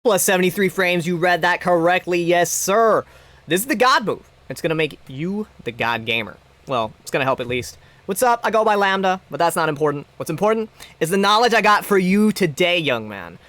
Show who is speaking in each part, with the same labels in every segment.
Speaker 1: Plus 73 frames, you read that correctly, yes sir. This is the God move. It's gonna make you the God gamer. Well, it's gonna help at least. What's up? I go by Lambda, but that's not important. What's important is the knowledge I got for you today, young man.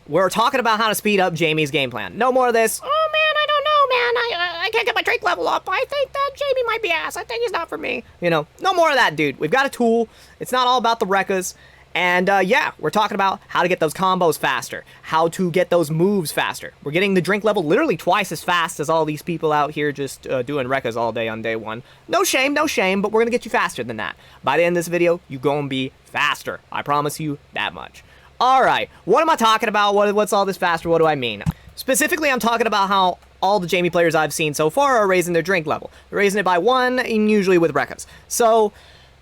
Speaker 1: We're talking about how to speed up Jamie's game plan. No more of this, oh man, I don't know, man. I can't get my drink level up. I think that Jamie might be ass. I think he's not for me. You know, no more of that, dude. We've got a tool. It's not all about the Rekkas. And yeah, we're talking about how to get those combos faster, how to get those moves faster. We're getting the drink level literally twice as fast as all these people out here just doing Rekkas all day on day one. No shame, but we're gonna get you faster than that. By the end of this video, you're gonna be faster. I promise you that much. All right, what am I talking about? What's all this faster? What do I mean? Specifically, I'm talking about how all the Jamie players I've seen so far are raising their drink level. They're raising it by 1, and usually with Rekkas. So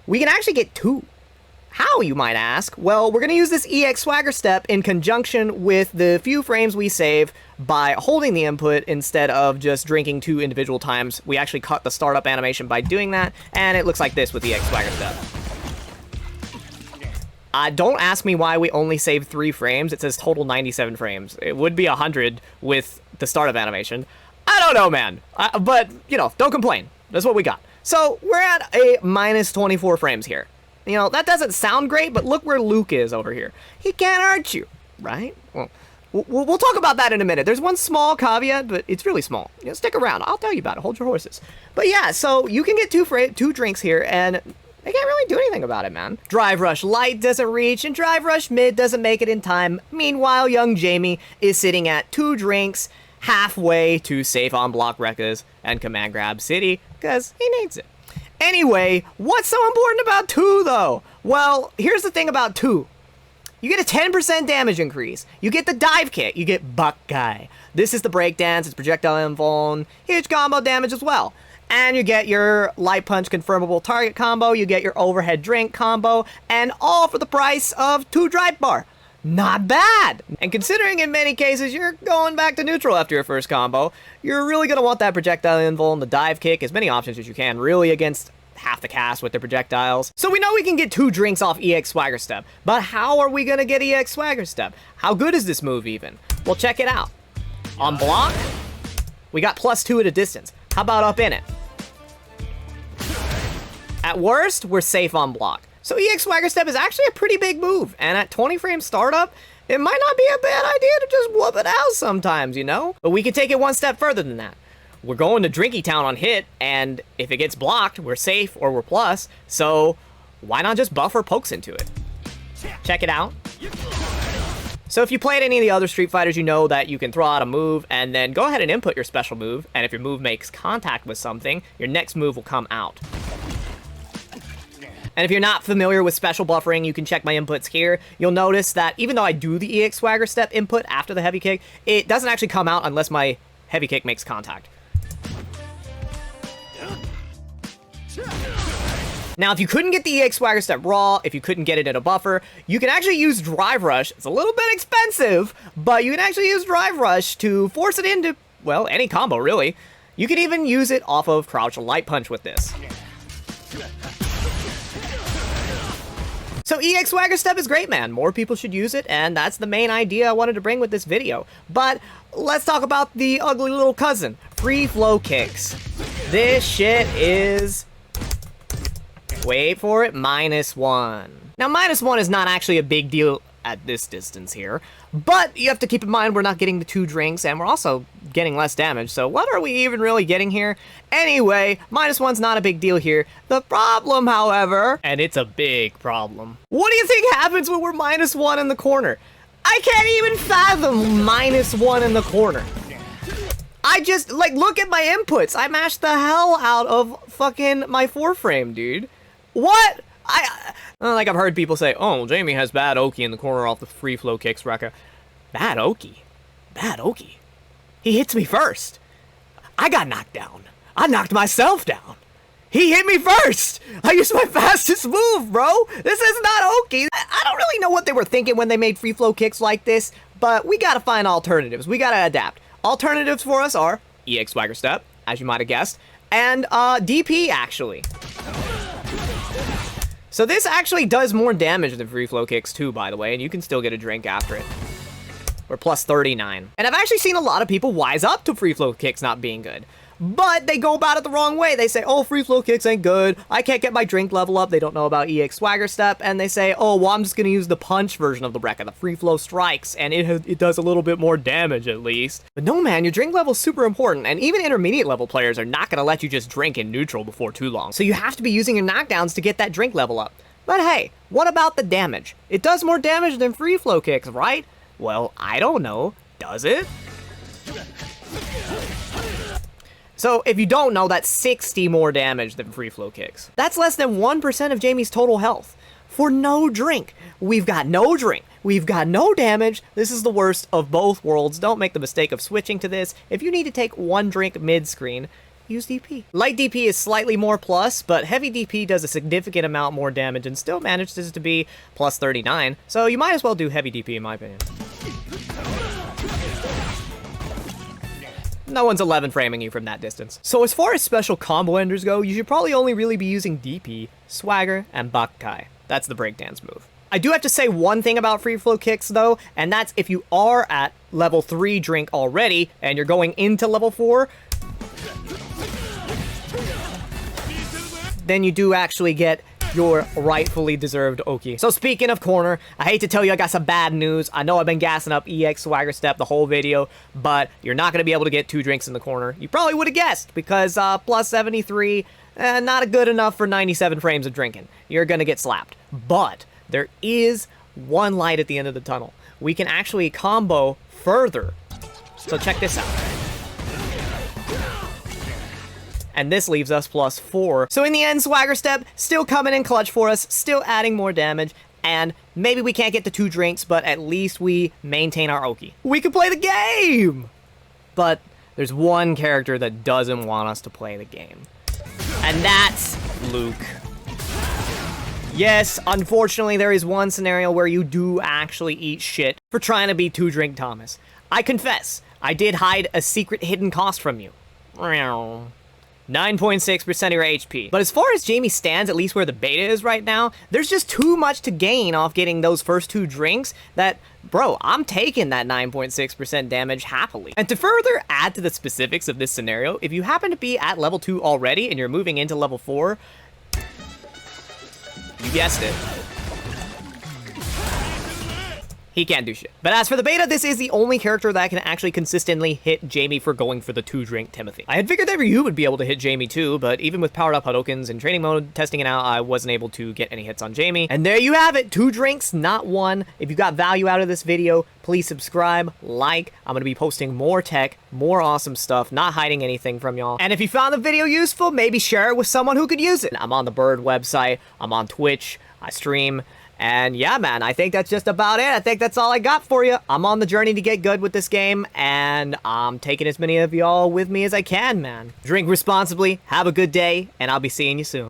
Speaker 1: we can actually get 2. How, you might ask? Well, we're going to use this EX Swagger step in conjunction with the few frames we save by holding the input instead of just drinking 2 individual times. We actually cut the startup animation by doing that, and it looks like this with the EX Swagger step. Don't ask me why we only saved 3 frames. It says total 97 frames. It would be 100 with the startup animation. I don't know, man. But, you know, don't complain. That's what we got. So, we're at a minus 24 frames here. You know, that doesn't sound great, but look where Luke is over here. He can't hurt you, right? Well, we'll talk about that in a minute. There's one small caveat, but it's really small. You know, stick around. I'll tell you about it. Hold your horses. But yeah, so you can get 2 drinks here, and they can't really do anything about it, man. Drive Rush Light doesn't reach, and Drive Rush Mid doesn't make it in time. Meanwhile, young Jamie is sitting at 2 drinks halfway to safe on block Rekkas and Command Grab City, because he needs it. Anyway, what's so important about 2, though? Well, here's the thing about 2. You get a 10% damage increase. You get the dive kick. You get Buckeye. This is the breakdance. It's projectile invuln. Huge combo damage as well. And you get your light punch confirmable target combo. You get your overhead drink combo. And all for the price of 2 drive bar. Not bad! And considering in many cases you're going back to neutral after your first combo, you're really going to want that projectile invuln, the dive kick, as many options as you can, really against half the cast with their projectiles. So we know we can get 2 drinks off EX Swagger Step, but how are we going to get EX Swagger Step? How good is this move even? Well, check it out. On block, we got +2 at a distance. How about up in it? At worst, we're safe on block. So EX Swagger Step is actually a pretty big move, and at 20 frame startup, it might not be a bad idea to just whoop it out sometimes, you know? But we can take it one step further than that. We're going to Drinky Town on hit, and if it gets blocked, we're safe or we're plus, so why not just buffer pokes into it? Check it out. So if you played any of the other Street Fighters, you know that you can throw out a move and then go ahead and input your special move, and if your move makes contact with something, your next move will come out. And if you're not familiar with special buffering, you can check my inputs here. You'll notice that even though I do the EX Swagger Step input after the heavy kick, it doesn't actually come out unless my heavy kick makes contact. Now, if you couldn't get the EX Swagger Step raw, if you couldn't get it in a buffer, you can actually use Drive Rush. It's a little bit expensive, but you can actually use Drive Rush to force it into, well, any combo, really. You can even use it off of Crouch Light Punch with this. So EX Swagger Step is great, man. More people should use it, and that's the main idea I wanted to bring with this video. But let's talk about the ugly little cousin, free flow kicks. This shit is, wait for it, -1. Now, -1 is not actually a big deal at this distance here, but you have to keep in mind we're not getting the 2 drinks, and we're also getting less damage, so what are we even really getting here? Anyway, -1's not a big deal here. The problem, however, and it's a big problem, what do you think happens when we're -1 in the corner? I can't even fathom -1 in the corner. I just, like, look at my inputs. I mashed the hell out of fucking my 4-frame, dude. What? Like I've heard people say, oh, Jamie has bad Oki in the corner off the free flow kicks, Rekka. Bad Oki? Bad Oki? He hits me first. I got knocked down. I knocked myself down. He hit me first. I used my fastest move, bro. This is not Oki. I don't really know what they were thinking when they made free flow kicks like this, but we gotta find alternatives. We gotta adapt. Alternatives for us are EX Swagger Step, as you might have guessed, and DP, actually. So this actually does more damage than free flow kicks too, by the way, and you can still get a drink after it. we're plus 39. And I've actually seen a lot of people wise up to free flow kicks not being good. But they go about it the wrong way. They say, oh, free flow kicks ain't good. I can't get my drink level up. They don't know about EX Swagger Step. And they say, oh, well, I'm just going to use the punch version of the Rekka, the free flow strikes. And it does a little bit more damage at least. But no, man, your drink level is super important. And even intermediate level players are not going to let you just drink in neutral before too long. So you have to be using your knockdowns to get that drink level up. But hey, what about the damage? It does more damage than free flow kicks, right? Well, I don't know. Does it? So, if you don't know, that's 60 more damage than free flow kicks. That's less than 1% of Jamie's total health. For no drink. We've got no drink. We've got no damage. This is the worst of both worlds. Don't make the mistake of switching to this. If you need to take one drink mid-screen, use DP. Light DP is slightly more plus, but heavy DP does a significant amount more damage and still manages to be plus 39. So you might as well do heavy DP in my opinion. No one's 11 framing you from that distance. So as far as special combo enders go, you should probably only really be using DP, Swagger, and Bakukai. That's the breakdance move. I do have to say one thing about free flow kicks though, and that's if you are at level 3 drink already, and you're going into level 4, then you do actually get your rightfully deserved Oki. So speaking of corner, I hate to tell you I got some bad news. I know I've been gassing up EX Swagger Step the whole video, but you're not going to be able to get 2 drinks in the corner. You probably would have guessed, because plus 73, not good enough for 97 frames of drinking. You're going to get slapped. But there is one light at the end of the tunnel. We can actually combo further. So check this out. And this leaves us plus 4. So in the end, Swagger Step still coming in clutch for us, still adding more damage, and maybe we can't get the 2 drinks, but at least we maintain our Oki. We can play the game! But there's one character that doesn't want us to play the game. And that's Luke. Yes, unfortunately, there is one scenario where you do actually eat shit for trying to be 2 Drink Thomas. I confess, I did hide a secret hidden cost from you. 9.6% of your HP. But as far as Jamie stands, at least where the beta is right now, there's just too much to gain off getting those first 2 drinks that, bro, I'm taking that 9.6% damage happily. And to further add to the specifics of this scenario, if you happen to be at level 2 already and you're moving into level 4, you guessed it, he can't do shit. But as for the beta, this is the only character that can actually consistently hit Jamie for going for the 2 drink Timothy. I had figured that Ryu would be able to hit Jamie too, but even with powered up Hadokens and training mode, testing it out, I wasn't able to get any hits on Jamie. And there you have it, 2 drinks, not 1. If you got value out of this video, please subscribe, like. I'm gonna be posting more tech, more awesome stuff, not hiding anything from y'all. And if you found the video useful, maybe share it with someone who could use it. I'm on the Bird website, I'm on Twitch, I stream. And yeah, man, I think that's just about it. I think that's all I got for you. I'm on the journey to get good with this game, and I'm taking as many of y'all with me as I can, man. Drink responsibly, have a good day, and I'll be seeing you soon.